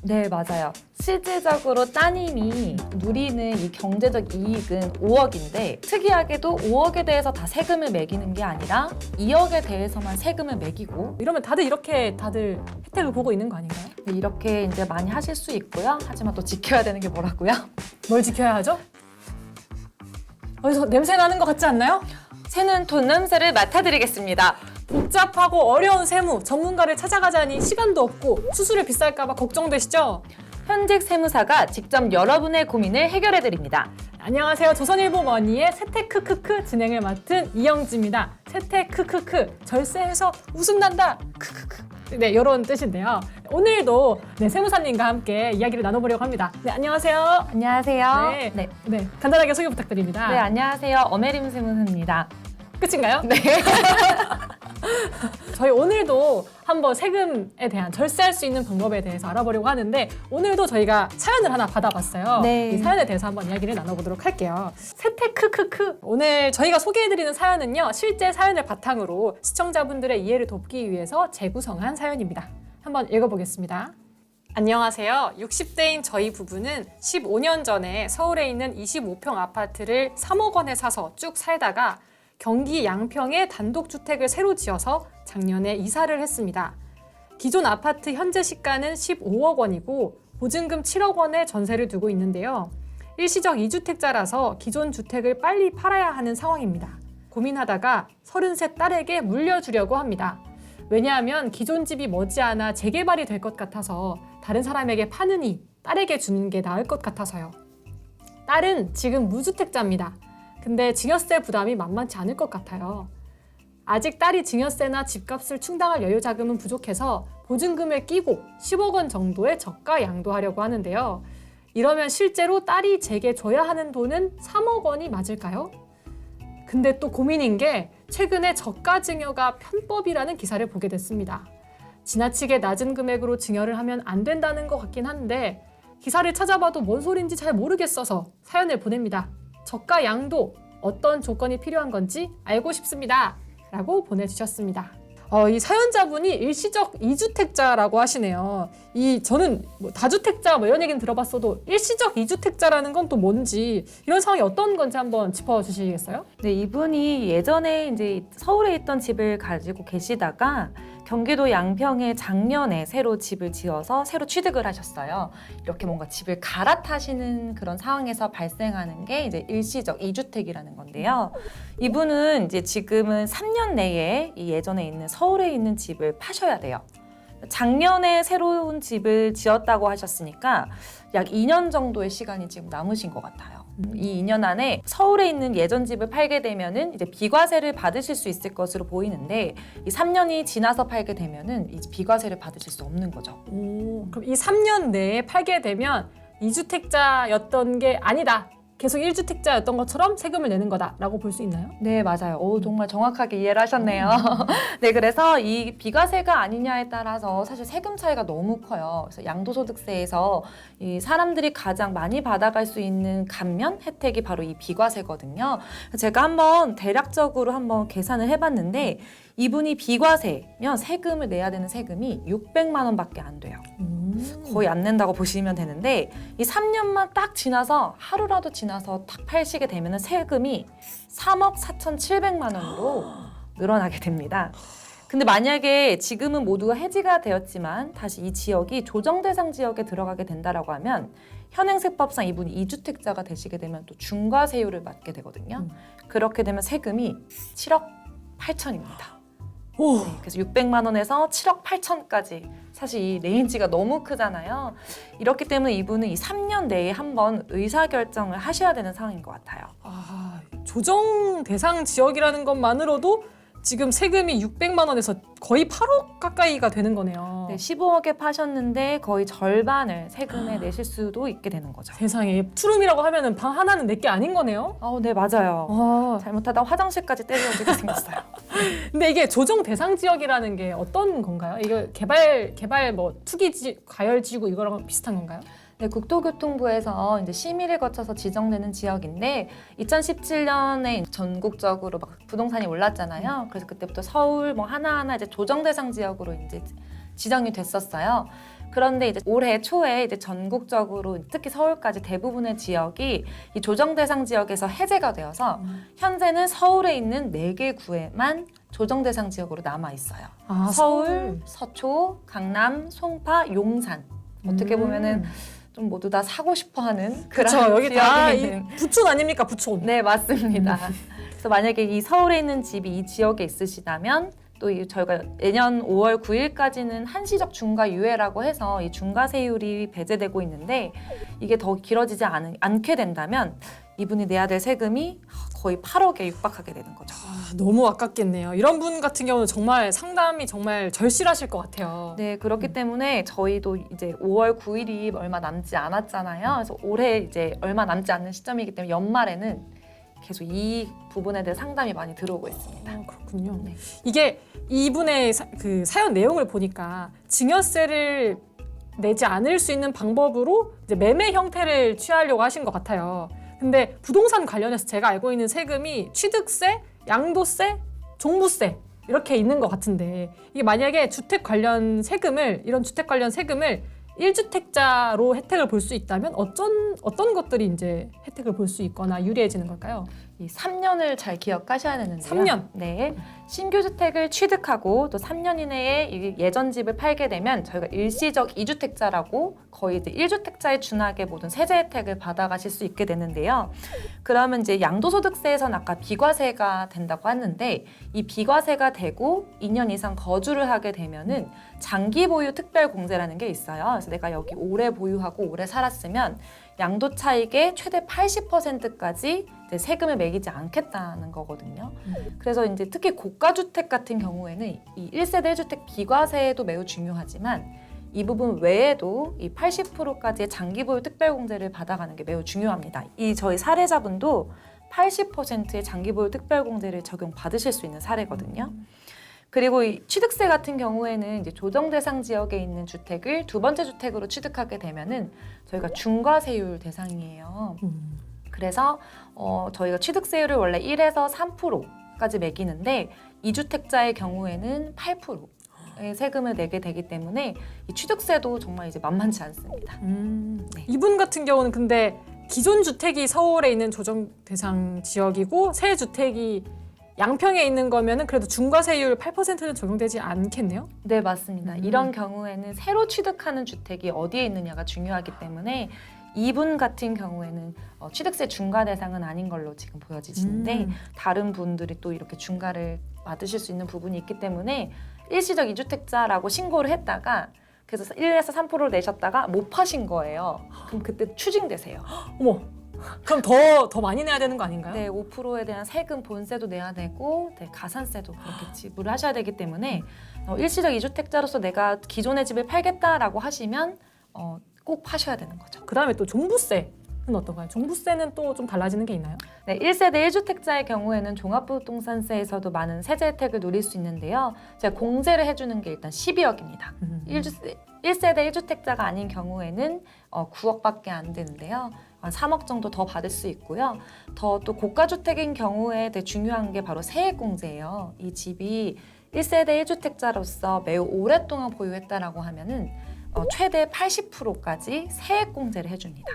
네, 맞아요. 실질적으로 따님이 누리는 이 경제적 이익은 5억인데 특이하게도 5억에 대해서 다 세금을 매기는 게 아니라 2억에 대해서만 세금을 매기고 이러면 다들 혜택을 보고 있는 거 아닌가요? 네, 이렇게 이제 많이 하실 수 있고요. 하지만 또 지켜야 되는 게 뭐라고요? 뭘 지켜야 하죠? 어디서 냄새 나는 것 같지 않나요? 새는 돈 냄새를 맡아드리겠습니다. 복잡하고 어려운 세무 전문가를 찾아가자니 시간도 없고 수수료 비쌀까 봐 걱정되시죠? 현직 세무사가 직접 여러분의 고민을 해결해드립니다. 안녕하세요. 조선일보 머니의 세테크크크 진행을 맡은 이영지입니다. 세테크크크 절세해서 웃음 난다. 크크크. 네, 이런 뜻인데요. 오늘도 세무사님과 함께 이야기를 나눠보려고 합니다. 네, 안녕하세요. 안녕하세요. 네, 간단하게 소개 부탁드립니다. 네, 안녕하세요. 엄혜림 세무사입니다. 끝인가요? 네. 저희 오늘도 한번 세금에 대한 절세할 수 있는 방법에 대해서 알아보려고 하는데 오늘도 저희가 사연을 하나 받아봤어요. 네. 이 사연에 대해서 한번 이야기를 나눠보도록 할게요. 세테크크크 오늘 저희가 소개해드리는 사연은요. 실제 사연을 바탕으로 시청자분들의 이해를 돕기 위해서 재구성한 사연입니다. 한번 읽어보겠습니다. 안녕하세요. 60대인 저희 부부는 15년 전에 서울에 있는 25평 아파트를 3억 원에 사서 쭉 살다가 경기 양평에 단독주택을 새로 지어서 작년에 이사를 했습니다. 기존 아파트 현재 시가는 15억 원이고 보증금 7억 원에 전세를 두고 있는데요. 일시적 2주택자라서 기존 주택을 빨리 팔아야 하는 상황입니다. 고민하다가 33 딸에게 물려주려고 합니다. 왜냐하면 기존 집이 머지않아 재개발이 될 것 같아서 다른 사람에게 파느니 딸에게 주는 게 나을 것 같아서요. 딸은 지금 무주택자입니다. 근데 증여세 부담이 만만치 않을 것 같아요. 아직 딸이 증여세나 집값을 충당할 여유 자금은 부족해서 보증금을 끼고 10억 원 정도의 저가 양도하려고 하는데요. 이러면 실제로 딸이 제게 줘야 하는 돈은 3억 원이 맞을까요? 근데 또 고민인 게 최근에 저가 증여가 편법이라는 기사를 보게 됐습니다. 지나치게 낮은 금액으로 증여를 하면 안 된다는 것 같긴 한데 기사를 찾아봐도 뭔 소린지 잘 모르겠어서 사연을 보냅니다. 저가 양도 어떤 조건이 필요한 건지 알고 싶습니다. 라고 보내주셨습니다. 이 사연자분이 일시적 2주택자라고 하시네요. 저는 다주택자 이런 얘기는 들어봤어도 일시적 2주택자라는 건 또 뭔지 이런 상황이 어떤 건지 한번 짚어주시겠어요? 네, 이분이 예전에 이제 서울에 있던 집을 가지고 계시다가 경기도 양평에 작년에 새로 집을 지어서 새로 취득을 하셨어요. 이렇게 뭔가 집을 갈아타시는 그런 상황에서 발생하는 게 이제 일시적 2주택이라는 건데요. 이분은 이제 지금은 3년 내에 이 예전에 있는 서울에 있는 집을 파셔야 돼요. 작년에 새로운 집을 지었다고 하셨으니까 약 2년 정도의 시간이 지금 남으신 것 같아요. 이 2년 안에 서울에 있는 예전 집을 팔게 되면은 이제 비과세를 받으실 수 있을 것으로 보이는데 이 3년이 지나서 팔게 되면은 이제 비과세를 받으실 수 없는 거죠. 그럼 이 3년 내에 팔게 되면 2주택자였던 게 아니다. 계속 1주택자였던 것처럼 세금을 내는 거다라고 볼 수 있나요? 네, 맞아요. 정말 정확하게 이해를 하셨네요. 네, 그래서 이 비과세가 아니냐에 따라서 사실 세금 차이가 너무 커요. 그래서 양도소득세에서 이 사람들이 가장 많이 받아갈 수 있는 감면 혜택이 바로 이 비과세거든요. 제가 한번 대략적으로 한번 계산을 해봤는데 이분이 비과세면 세금을 내야 되는 세금이 600만 원밖에 안 돼요. 거의 안 낸다고 보시면 되는데 이 3년만 딱 지나서 하루라도 지나서 딱 팔시게 되면 세금이 3억 4,700만 원으로 늘어나게 됩니다. 근데 만약에 지금은 모두가 해지가 되었지만 다시 이 지역이 조정 대상 지역에 들어가게 된다라고 하면 현행세법상 이분이 2주택자가 되시게 되면 또 중과세율을 맞게 되거든요. 그렇게 되면 세금이 7억 8천입니다. 네, 그래서 600만 원에서 7억 8천까지 사실 이 레인지가 너무 크잖아요. 이렇기 때문에 이분은 이 3년 내에 한번 의사결정을 하셔야 되는 상황인 것 같아요. 조정 대상 지역이라는 것만으로도 지금 세금이 600만 원에서 거의 8억 가까이가 되는 거네요. 네, 15억에 파셨는데 거의 절반을 세금에 내실 수도 있게 되는 거죠. 세상에 투룸이라고 하면은 방 하나는 내 게 아닌 거네요. 네, 맞아요. 잘못하다 화장실까지 때려지게 생겼어요. 근데 이게 조정 대상 지역이라는 게 어떤 건가요? 이거 개발 투기 과열지구 이거랑 비슷한 건가요? 네, 국토교통부에서 이제 심의를 거쳐서 지정되는 지역인데 2017년에 전국적으로 막 부동산이 올랐잖아요. 그래서 그때부터 서울 하나하나 이제 조정 대상 지역으로 이제 지정이 됐었어요. 그런데 이제 올해 초에 이제 전국적으로 특히 서울까지 대부분의 지역이 이 조정 대상 지역에서 해제가 되어서 현재는 서울에 있는 4개 구에만 조정 대상 지역으로 남아 있어요. 아, 서울, 서초, 강남, 송파, 용산. 어떻게 보면은 좀 모두 다 사고 싶어하는 그런 그렇죠. 여기 다 지역에 있는. 부촌 아닙니까? 부촌. 네, 맞습니다. 그래서 만약에 이 서울에 있는 집이 이 지역에 있으시다면 또 저희가 내년 5월 9일까지는 한시적 중과 유예라고 해서 이 중과세율이 배제되고 있는데 이게 더 길어지지 않게 된다면 이분이 내야 될 세금이 거의 8억에 육박하게 되는 거죠. 아, 너무 아깝겠네요. 이런 분 같은 경우는 정말 상담이 정말 절실하실 것 같아요. 네, 그렇기 때문에 저희도 이제 5월 9일이 얼마 남지 않았잖아요. 그래서 올해 이제 얼마 남지 않는 시점이기 때문에 연말에는 계속 이 부분에 대해 상담이 많이 들어오고 있습니다. 그렇군요. 네. 이게 이분의 그 사연 내용을 보니까 증여세를 내지 않을 수 있는 방법으로 이제 매매 형태를 취하려고 하신 것 같아요. 근데 부동산 관련해서 제가 알고 있는 세금이 취득세, 양도세, 종부세 이렇게 있는 것 같은데 이게 만약에 주택 관련 세금을 이런 주택 관련 세금을 1주택자로 혜택을 볼 수 있다면 어떤 것들이 이제 혜택을 볼 수 있거나 유리해지는 걸까요? 이 3년을 잘 기억하셔야 되는데요. 3년? 네. 신규 주택을 취득하고 또 3년 이내에 이 예전 집을 팔게 되면 저희가 일시적 2주택자라고 거의 이제 1주택자에 준하게 모든 세제 혜택을 받아가실 수 있게 되는데요. 그러면 이제 양도소득세에서는 아까 비과세가 된다고 했는데 이 비과세가 되고 2년 이상 거주를 하게 되면은 장기 보유 특별 공제라는 게 있어요. 그래서 내가 여기 오래 보유하고 오래 살았으면 양도 차익의 최대 80%까지 세금을 매기지 않겠다는 거거든요. 그래서 이제 특히 고가 주택 같은 경우에는 이 1세대 1주택 비과세도 매우 중요하지만 이 부분 외에도 이 80%까지의 장기 보유 특별 공제를 받아가는 게 매우 중요합니다. 이 저희 사례자분도 80%의 장기 보유 특별 공제를 적용받으실 수 있는 사례거든요. 그리고 이 취득세 같은 경우에는 이제 조정 대상 지역에 있는 주택을 두 번째 주택으로 취득하게 되면은 저희가 중과세율 대상이에요. 그래서 저희가 취득세율을 원래 1에서 3%까지 매기는데 2주택자의 경우에는 8%의 세금을 내게 되기 때문에 이 취득세도 정말 이제 만만치 않습니다. 네. 이분 같은 경우는 근데 기존 주택이 서울에 있는 조정 대상 지역이고 새 주택이 양평에 있는 거면은 그래도 중과세율 8%는 적용되지 않겠네요? 네, 맞습니다. 이런 경우에는 새로 취득하는 주택이 어디에 있느냐가 중요하기 때문에 이분 같은 경우에는 취득세 중과 대상은 아닌 걸로 지금 보여지시는데 다른 분들이 또 이렇게 중과를 받으실 수 있는 부분이 있기 때문에 일시적 2주택자라고 신고를 했다가 그래서 1에서 3%를 내셨다가 못 파신 거예요. 그럼 그때 추징되세요. 어머, 그럼 더 많이 내야 되는 거 아닌가요? 네, 5%에 대한 세금 본세도 내야 되고 네, 가산세도 그렇게 지불을 하셔야 되기 때문에 일시적 2주택자로서 내가 기존의 집을 팔겠다라고 하시면 꼭 파셔야 되는 거죠. 그 다음에 또 종부세는 어떤가요? 종부세는 또 좀 달라지는 게 있나요? 네, 1세대 1주택자의 경우에는 종합부동산세에서도 많은 세제 혜택을 누릴 수 있는데요. 제가 공제를 해주는 게 일단 12억입니다. 1세대 1주택자가 아닌 경우에는 9억밖에 안 되는데요. 한 3억 정도 더 받을 수 있고요. 더 또 고가주택인 경우에 되게 중요한 게 바로 세액공제예요. 이 집이 1세대 1주택자로서 매우 오랫동안 보유했다라고 하면은 최대 80%까지 세액공제를 해줍니다.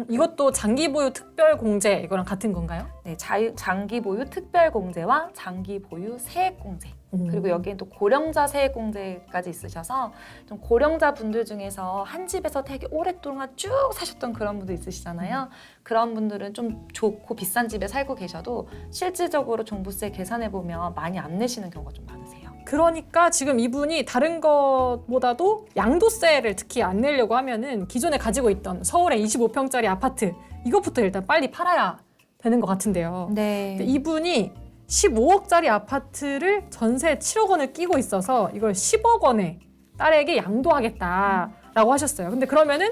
이것도 장기 보유 특별 공제 이거랑 같은 건가요? 네, 장기 보유 특별 공제와 장기 보유 세액 공제. 그리고 여기엔 또 고령자 세액 공제까지 있으셔서 좀 고령자 분들 중에서 한 집에서 되게 오랫동안 쭉 사셨던 그런 분들 있으시잖아요. 그런 분들은 좀 좋고 비싼 집에 살고 계셔도 실질적으로 종부세 계산해 보면 많이 안 내시는 경우가 좀 많으세요. 그러니까 지금 이분이 다른 것보다도 양도세를 특히 안 내려고 하면은 기존에 가지고 있던 서울의 25평짜리 아파트 이것부터 일단 빨리 팔아야 되는 것 같은데요. 네. 근데 이분이 15억짜리 아파트를 전세 7억 원을 끼고 있어서 이걸 10억 원에 딸에게 양도하겠다라고 하셨어요. 근데 그러면은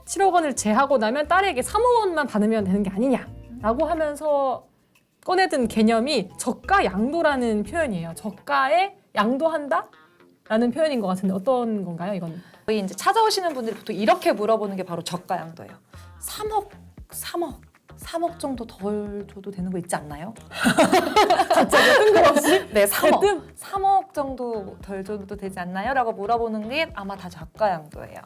7억 원을 제하고 나면 딸에게 3억 원만 받으면 되는 게 아니냐라고 하면서 꺼내든 개념이 저가 양도라는 표현이에요. 저가에 양도한다라는 표현인 것 같은데 어떤 건가요, 이건? 저희 이제 찾아오시는 분들이 보통 이렇게 물어보는 게 바로 저가 양도예요. 3억, 3억 정도 덜 줘도 되는 거 있지 않나요? 갑자기 뜬금없이? 네, 3억. 대뜸? 3억 정도 덜 줘도 되지 않나요? 라고 물어보는 게 아마 다 저가 양도예요.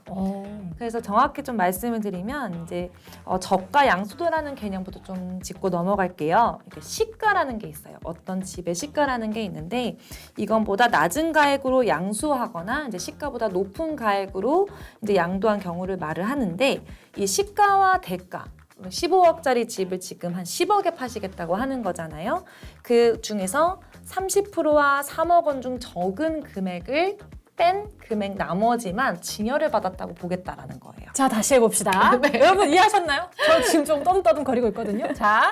그래서 정확히 좀 말씀을 드리면 이제 저가 양수도라는 개념부터 좀 짚고 넘어갈게요. 이게 시가라는 게 있어요. 어떤 집의 시가라는 게 있는데 이건 보다 낮은 가액으로 양수하거나 이제 시가보다 높은 가액으로 이제 양도한 경우를 말을 하는데 이 시가와 대가 15억짜리 집을 지금 한 10억에 파시겠다고 하는 거잖아요. 그 중에서 30%와 3억 원 중 적은 금액을 뺀 금액 나머지만 증여를 받았다고 보겠다라는 거예요. 자, 다시 해봅시다. 네. 여러분 이해하셨나요? 저 지금 좀 떠듬떠듬 거리고 있거든요. 자,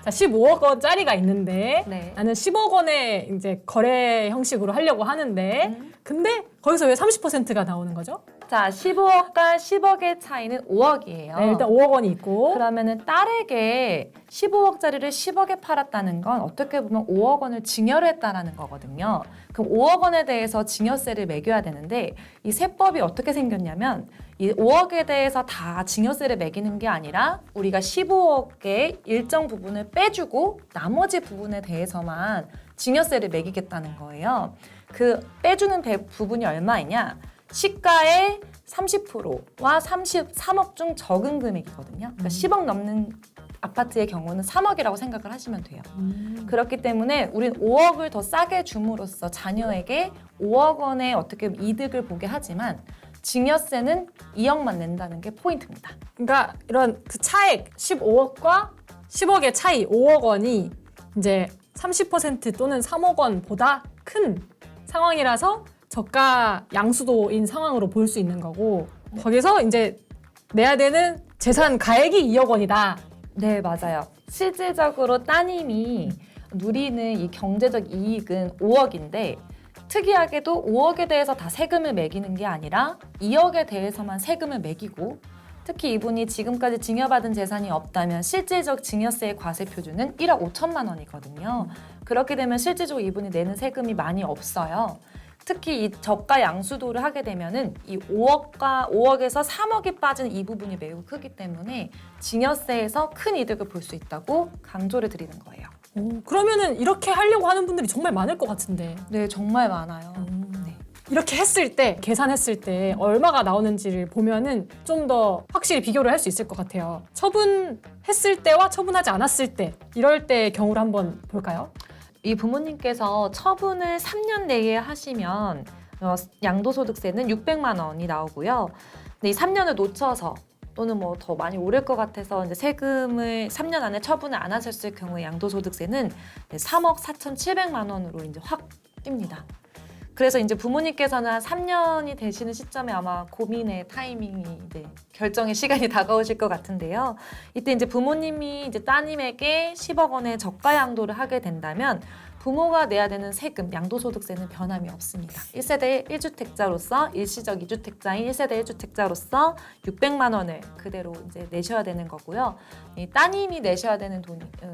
15억 원짜리가 있는데 네. 나는 10억 원의 이제 거래 형식으로 하려고 하는데 근데 거기서 왜 30%가 나오는 거죠? 자, 15억과 10억의 차이는 5억이에요. 네, 일단 5억 원이 있고 그러면은 딸에게 15억짜리를 10억에 팔았다는 건 어떻게 보면 5억 원을 증여를 했다라는 거거든요. 그럼 5억 원에 대해서 증여세를 매겨야 되는데 이 세법이 어떻게 생겼냐면 이 5억에 대해서 다 증여세를 매기는 게 아니라 우리가 15억의 일정 부분을 빼주고 나머지 부분에 대해서만 증여세를 매기겠다는 거예요. 그 빼주는 부분이 얼마이냐? 시가의 30%와 33억 중 적은 금액이거든요. 그러니까 10억 넘는 아파트의 경우는 3억이라고 생각을 하시면 돼요. 그렇기 때문에 우린 5억을 더 싸게 줌으로써 자녀에게 5억 원의 어떻게 이득을 보게 하지만 증여세는 2억만 낸다는 게 포인트입니다. 그러니까 이런 그 차액 15억과 10억의 차이 5억 원이 이제 30% 또는 3억 원보다 큰 상황이라서 저가 양수도인 상황으로 볼 수 있는 거고 거기서 이제 내야 되는 재산 가액이 2억 원이다. 네, 맞아요. 실질적으로 따님이 누리는 이 경제적 이익은 5억인데 특이하게도 5억에 대해서 다 세금을 매기는 게 아니라 2억에 대해서만 세금을 매기고 특히 이분이 지금까지 증여받은 재산이 없다면 실질적 증여세의 과세 표준은 1억 5천만 원이거든요. 그렇게 되면 실질적으로 이분이 내는 세금이 많이 없어요. 특히 이 저가 양수도를 하게 되면은 이 5억에서 3억이 빠진 이 부분이 매우 크기 때문에 증여세에서 큰 이득을 볼 수 있다고 강조를 드리는 거예요. 그러면은 이렇게 하려고 하는 분들이 정말 많을 것 같은데 네, 정말 많아요. 네. 이렇게 했을 때 계산했을 때 얼마가 나오는지를 보면은 좀 더 확실히 비교를 할 수 있을 것 같아요. 처분했을 때와 처분하지 않았을 때 이럴 때의 경우를 한번 볼까요? 이 부모님께서 처분을 3년 내에 하시면 양도소득세는 600만 원이 나오고요. 근데 이 3년을 놓쳐서 또는 뭐 더 많이 오를 것 같아서 이제 세금을 3년 안에 처분을 안 하셨을 경우에 양도소득세는 3억 4,700만 원으로 이제 확 뜁니다. 그래서 이제 부모님께서는 한 3년이 되시는 시점에 아마 고민의 타이밍이 이제 결정의 시간이 다가오실 것 같은데요. 이때 이제 부모님이 이제 따님에게 10억 원의 저가 양도를 하게 된다면 부모가 내야 되는 세금, 양도소득세는 변함이 없습니다. 1세대 1주택자로서 일시적 2주택자인 1세대 1주택자로서 600만 원을 그대로 이제 내셔야 되는 거고요. 이 따님이 내셔야 되는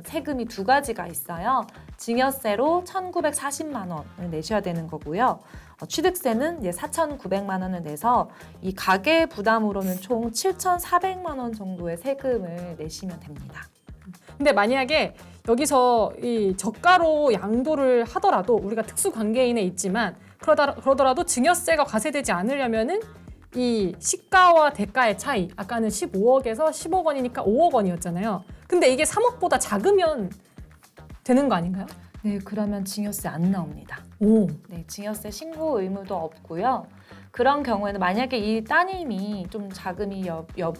세금이 두 가지가 있어요. 증여세로 1,940만 원을 내셔야 되는 거고요. 취득세는 이제 4,900만 원을 내서 이 가계 부담으로는 총 7,400만 원 정도의 세금을 내시면 됩니다. 근데 만약에 여기서 이 저가로 양도를 하더라도 우리가 특수 관계인에 있지만 그러더라도 증여세가 과세되지 않으려면은 이 시가와 대가의 차이 아까는 15억에서 10억 원이니까 5억 원이었잖아요. 근데 이게 3억보다 작으면 되는 거 아닌가요? 네, 그러면 증여세 안 나옵니다. 오. 네, 증여세 신고 의무도 없고요. 그런 경우에는 만약에 이 따님이 좀 자금이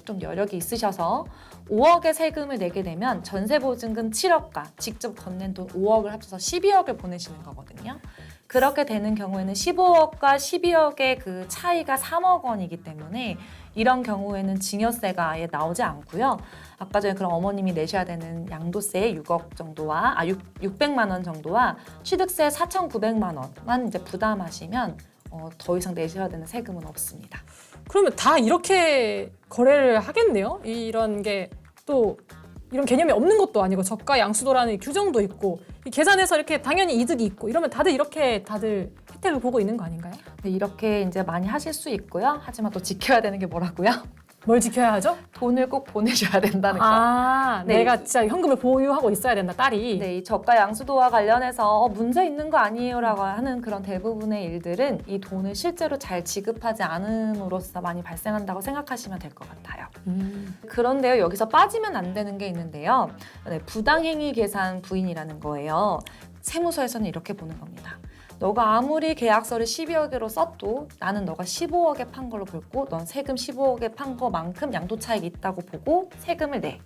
좀 여력이 있으셔서 5억의 세금을 내게 되면 전세보증금 7억과 직접 건넨 돈 5억을 합쳐서 12억을 보내시는 거거든요. 그렇게 되는 경우에는 15억과 12억의 그 차이가 3억 원이기 때문에 이런 경우에는 증여세가 아예 나오지 않고요. 아까 전에 그런 어머님이 내셔야 되는 양도세 6억 정도와 600만 원 정도와 취득세 4,900만 원만 이제 부담하시면 더 이상 내셔야 되는 세금은 없습니다. 그러면 다 이렇게 거래를 하겠네요? 이런 게 또 이런 개념이 없는 것도 아니고 저가 양수도라는 규정도 있고 이 계산해서 이렇게 당연히 이득이 있고 이러면 다들 혜택을 보고 있는 거 아닌가요? 네, 이렇게 이제 많이 하실 수 있고요. 하지만 또 지켜야 되는 게 뭐라고요? 뭘 지켜야 하죠? 돈을 꼭 보내셔야 된다는 거. 네. 내가 진짜 현금을 보유하고 있어야 된다, 딸이. 네, 이 저가 양수도와 관련해서 문제 있는 거 아니에요라고 하는 그런 대부분의 일들은 이 돈을 실제로 잘 지급하지 않음으로써 많이 발생한다고 생각하시면 될 것 같아요. 그런데요, 여기서 빠지면 안 되는 게 있는데요. 네, 부당행위 계산 부인이라는 거예요. 세무서에서는 이렇게 보는 겁니다. 너가 아무리 계약서를 12억 개로 썼도 나는 너가 15억에 판 걸로 볼고 넌 세금 15억에 판 거만큼 양도 차익이 있다고 보고 세금을 내.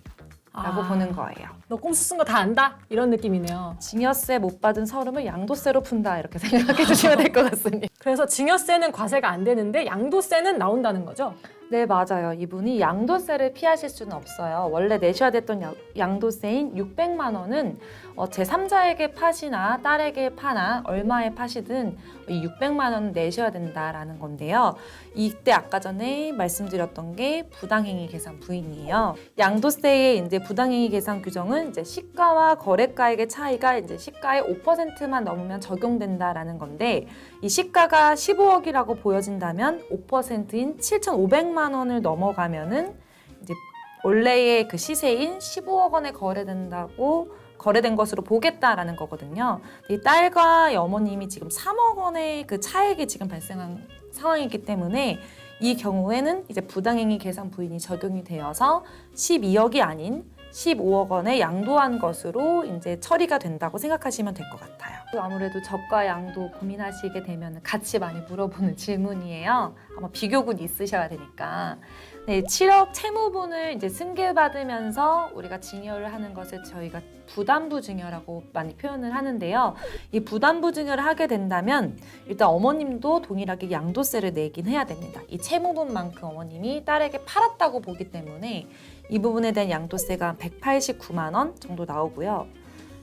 라고 보는 거예요. 너 꼼수 쓴 거 다 안다? 이런 느낌이네요. 증여세 못 받은 서름을 양도세로 푼다 이렇게 생각해 주시면 될 것 같습니다. 그래서 증여세는 과세가 안 되는데 양도세는 나온다는 거죠? 네, 맞아요. 이분이 양도세를 피하실 수는 없어요. 원래 내셔야 됐던 양도세인 600만 원은 제3자에게 파시나 딸에게 파나 얼마에 파시든 이 600만 원은 내셔야 된다라는 건데요. 이때 아까 전에 말씀드렸던 게 부당행위 계산 부인이에요. 양도세의 이제 부당행위 계산 규정은 이제 시가와 거래가액의 차이가 이제 시가의 5%만 넘으면 적용된다라는 건데 이 시가가 15억이라고 보여진다면 5%인 7,500만 원을 넘어가면은 이제 원래의 그 시세인 15억 원에 거래된 것으로 보겠다라는 거거든요. 이 딸과 이 어머님이 지금 3억 원의 그 차액이 지금 발생한 상황이기 때문에 이 경우에는 이제 부당행위 계산 부인이 적용이 되어서 12억이 아닌 15억 원에 양도한 것으로 이제 처리가 된다고 생각하시면 될 것 같아요. 아무래도 저가 양도 고민하시게 되면 같이 많이 물어보는 질문이에요. 아마 비교군이 있으셔야 되니까. 네, 7억 채무분을 이제 승계받으면서 우리가 증여를 하는 것을 저희가 부담부 증여라고 많이 표현을 하는데요. 이 부담부 증여를 하게 된다면 일단 어머님도 동일하게 양도세를 내긴 해야 됩니다. 이 채무분만큼 어머님이 딸에게 팔았다고 보기 때문에 이 부분에 대한 양도세가 189만 원 정도 나오고요.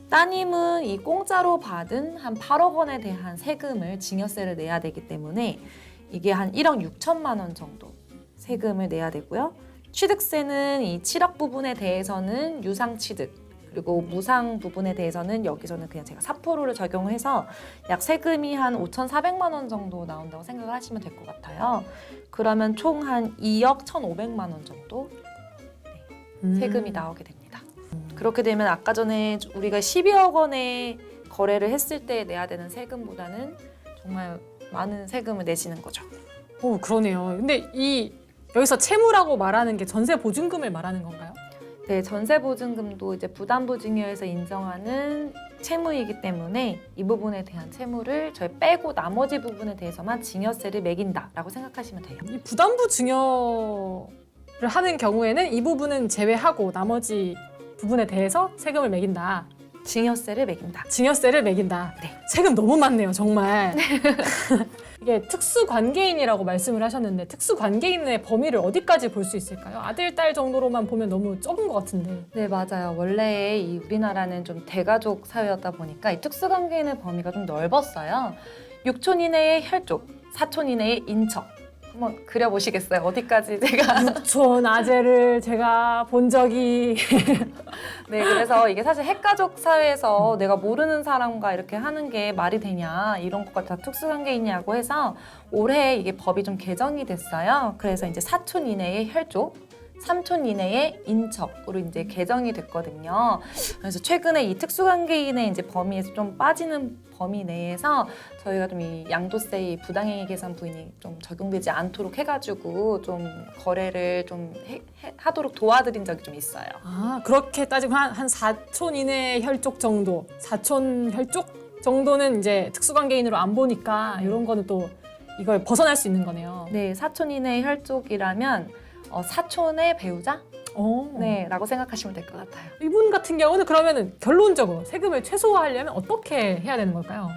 따님은 이 공짜로 받은 한 8억 원에 대한 세금을 증여세를 내야 되기 때문에 이게 한 1억 6천만 원 정도 세금을 내야 되고요. 취득세는 이 7억 부분에 대해서는 유상취득 그리고 무상 부분에 대해서는 여기서는 그냥 제가 4%를 적용해서 약 세금이 한 5,400만 원 정도 나온다고 생각을 하시면 될 것 같아요. 그러면 총 한 2억 1,500만 원 정도 세금이 나오게 됩니다. 그렇게 되면 아까 전에 우리가 12억 원의 거래를 했을 때 내야 되는 세금보다는 정말 많은 세금을 내시는 거죠. 오, 그러네요. 근데 여기서 채무라고 말하는 게 전세 보증금을 말하는 건가요? 네, 전세 보증금도 이제 부담부 증여에서 인정하는 채무이기 때문에 이 부분에 대한 채무를 저희 빼고 나머지 부분에 대해서만 증여세를 매긴다라고 생각하시면 돼요. 이 부담부 증여를 하는 경우에는 이 부분은 제외하고 나머지 부분에 대해서 세금을 매긴다. 증여세를 매긴다. 증여세를 매긴다. 네. 세금 너무 많네요, 정말. 이게 특수관계인이라고 말씀을 하셨는데 특수관계인의 범위를 어디까지 볼 수 있을까요? 아들, 딸 정도로만 보면 너무 적은 것 같은데. 네, 맞아요. 원래 이 우리나라는 좀 대가족 사회였다 보니까 이 특수관계인의 범위가 좀 넓었어요. 6촌 이내의 혈족, 4촌 이내의 인척. 한번 그려보시겠어요? 어디까지 제가. 육촌 아재를 제가 본 적이 네, 그래서 이게 사실 핵가족 사회에서 내가 모르는 사람과 이렇게 하는 게 말이 되냐 이런 것과 다 특수관계이냐고 해서 올해 이게 법이 좀 개정이 됐어요. 그래서 이제 4촌 이내의 혈족, 3촌 이내의 인척으로 이제 개정이 됐거든요. 그래서 최근에 이 특수관계인의 이제 범위에서 좀 빠지는 범위 내에서 저희가 좀 이 양도세의 부당행위 계산 부인이 좀 적용되지 않도록 해가지고 좀 거래를 좀 하도록 도와드린 적이 좀 있어요. 아, 그렇게 따지면 한 4촌 이내의 혈족 정도, 4촌 혈족 정도는 이제 특수관계인으로 안 보니까 이런 거는 또 이걸 벗어날 수 있는 거네요. 네, 4촌 이내의 혈족이라면 사촌의 배우자? 네, 라고 생각하시면 될 것 같아요. 이분 같은 경우는 그러면은 결론적으로 세금을 최소화하려면 어떻게 해야 되는 걸까요?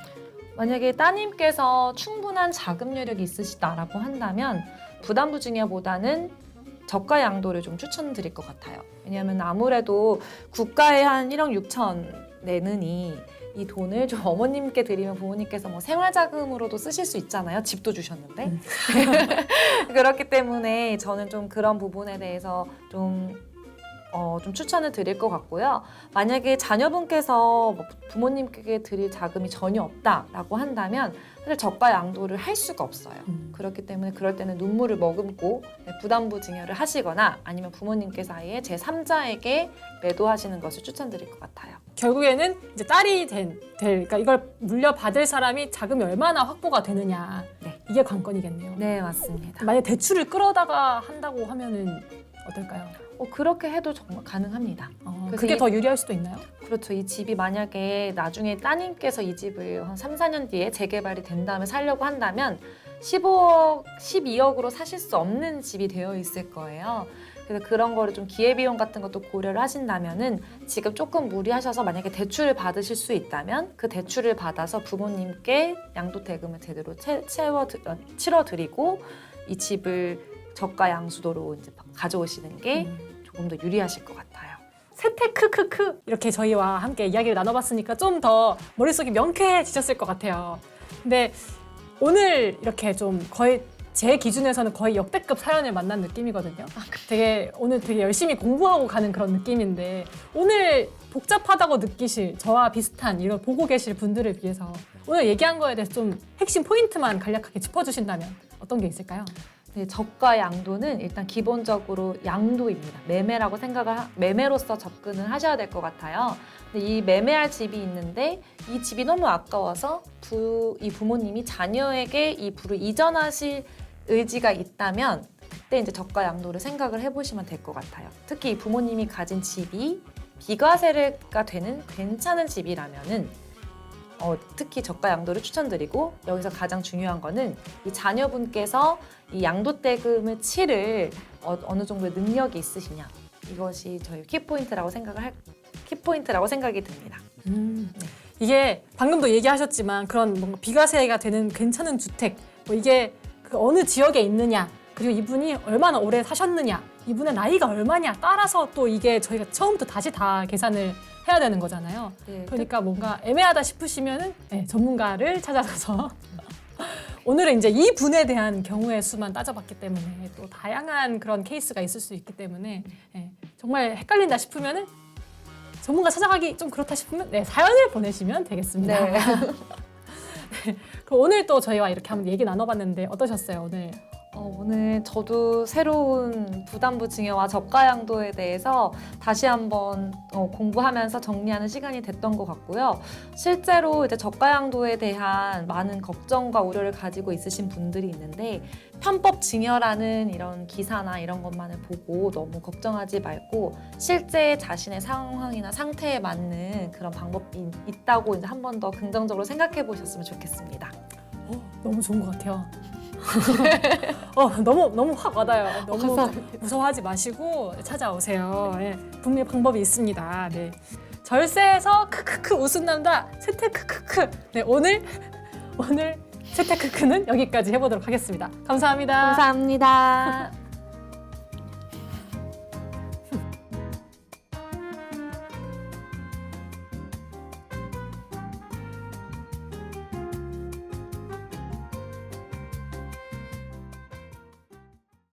만약에 따님께서 충분한 자금 여력이 있으시다라고 한다면 부담부 증여보다는 저가 양도를 좀 추천드릴 것 같아요. 왜냐하면 아무래도 국가에 한 1억 6천 내느니 이 돈을 좀 어머님께 드리면 부모님께서 뭐 생활자금으로도 쓰실 수 있잖아요. 집도 주셨는데. 그렇기 때문에 저는 좀 그런 부분에 대해서 좀 좀 추천을 드릴 것 같고요. 만약에 자녀분께서 뭐 부모님께 드릴 자금이 전혀 없다라고 한다면 사실 저가 양도를 할 수가 없어요. 그렇기 때문에 그럴 때는 눈물을 머금고 부담부 증여를 하시거나 아니면 부모님께서 아예 제3자에게 매도하시는 것을 추천드릴 것 같아요. 결국에는 이제 딸이 그러니까 이걸 물려받을 사람이 자금이 얼마나 확보가 되느냐. 네. 이게 관건이겠네요. 네, 맞습니다. 만약 대출을 끌어다가 한다고 하면은 어떨까요? 그렇게 해도 정말 가능합니다. 그래서 그게 더 유리할 수도 있나요? 그렇죠. 이 집이 만약에 나중에 따님께서 이 집을 한 3, 4년 뒤에 재개발이 된 다음에 살려고 한다면 15억, 12억으로 사실 수 없는 집이 되어 있을 거예요. 그래서 그런 거를 좀 기회비용 같은 것도 고려를 하신다면은 지금 조금 무리하셔서 만약에 대출을 받으실 수 있다면 그 대출을 받아서 부모님께 양도대금을 제대로 치러드리고 이 집을 저가 양수도로 이제 가져오시는 게 조금 더 유리하실 것 같아요. 세테크크크 이렇게 저희와 함께 이야기를 나눠봤으니까 좀 더 머릿속이 명쾌해지셨을 것 같아요. 근데 오늘 이렇게 좀 거의 제 기준에서는 거의 역대급 사연을 만난 느낌이거든요. 오늘 되게 열심히 공부하고 가는 그런 느낌인데 오늘 복잡하다고 느끼실 저와 비슷한 이걸 보고 계실 분들을 위해서 오늘 얘기한 거에 대해서 좀 핵심 포인트만 간략하게 짚어주신다면 어떤 게 있을까요? 네, 저가 양도는 일단 기본적으로 양도입니다. 매매로서 접근을 하셔야 될 것 같아요. 근데 이 매매할 집이 있는데 이 집이 너무 아까워서 이 부모님이 자녀에게 이 부를 이전하실 의지가 있다면 그때 이제 저가 양도를 생각을 해보시면 될 것 같아요. 특히 이 부모님이 가진 집이 비과세가 되는 괜찮은 집이라면은 특히 저가 양도를 추천드리고 여기서 가장 중요한 거는 이 자녀분께서 이 양도대금을 치를 어느 정도의 능력이 있으시냐 이것이 저희 키포인트라고 생각이 듭니다. 이게 방금도 얘기하셨지만 그런 뭔가 비과세가 되는 괜찮은 주택 뭐 이게 그 어느 지역에 있느냐 그리고 이분이 얼마나 오래 사셨느냐 이분의 나이가 얼마냐 따라서 또 이게 저희가 처음부터 다시 다 계산을 해야 되는 거잖아요. 네, 그러니까 뭔가 애매하다 싶으시면은 전문가를 찾아가서 오늘은 이제 이 분에 대한 경우의 수만 따져봤기 때문에 또 다양한 그런 케이스가 있을 수 있기 때문에 정말 헷갈린다 싶으면은 전문가 찾아가기 좀 그렇다 싶으면 사연을 보내시면 되겠습니다. 네. 그럼 오늘 또 저희와 이렇게 한번 얘기 나눠봤는데 어떠셨어요 오늘? 오늘 저도 새로운 부담부 증여와 저가 양도에 대해서 다시 한번 공부하면서 정리하는 시간이 됐던 것 같고요. 실제로 이제 저가 양도에 대한 많은 걱정과 우려를 가지고 있으신 분들이 있는데 편법 증여라는 이런 기사나 이런 것만을 보고 너무 걱정하지 말고 실제 자신의 상황이나 상태에 맞는 그런 방법이 있다고 이제 한 번 더 긍정적으로 생각해 보셨으면 좋겠습니다. 너무 좋은 것 같아요. 너무 확 와닿아요. 너무 감사합니다. 무서워하지 마시고 찾아오세요. 분명히 방법이 있습니다. 네. 절세에서 크크크 웃은 남자 세테크크크. 네, 오늘 세테크크는 여기까지 해보도록 하겠습니다. 감사합니다. 감사합니다.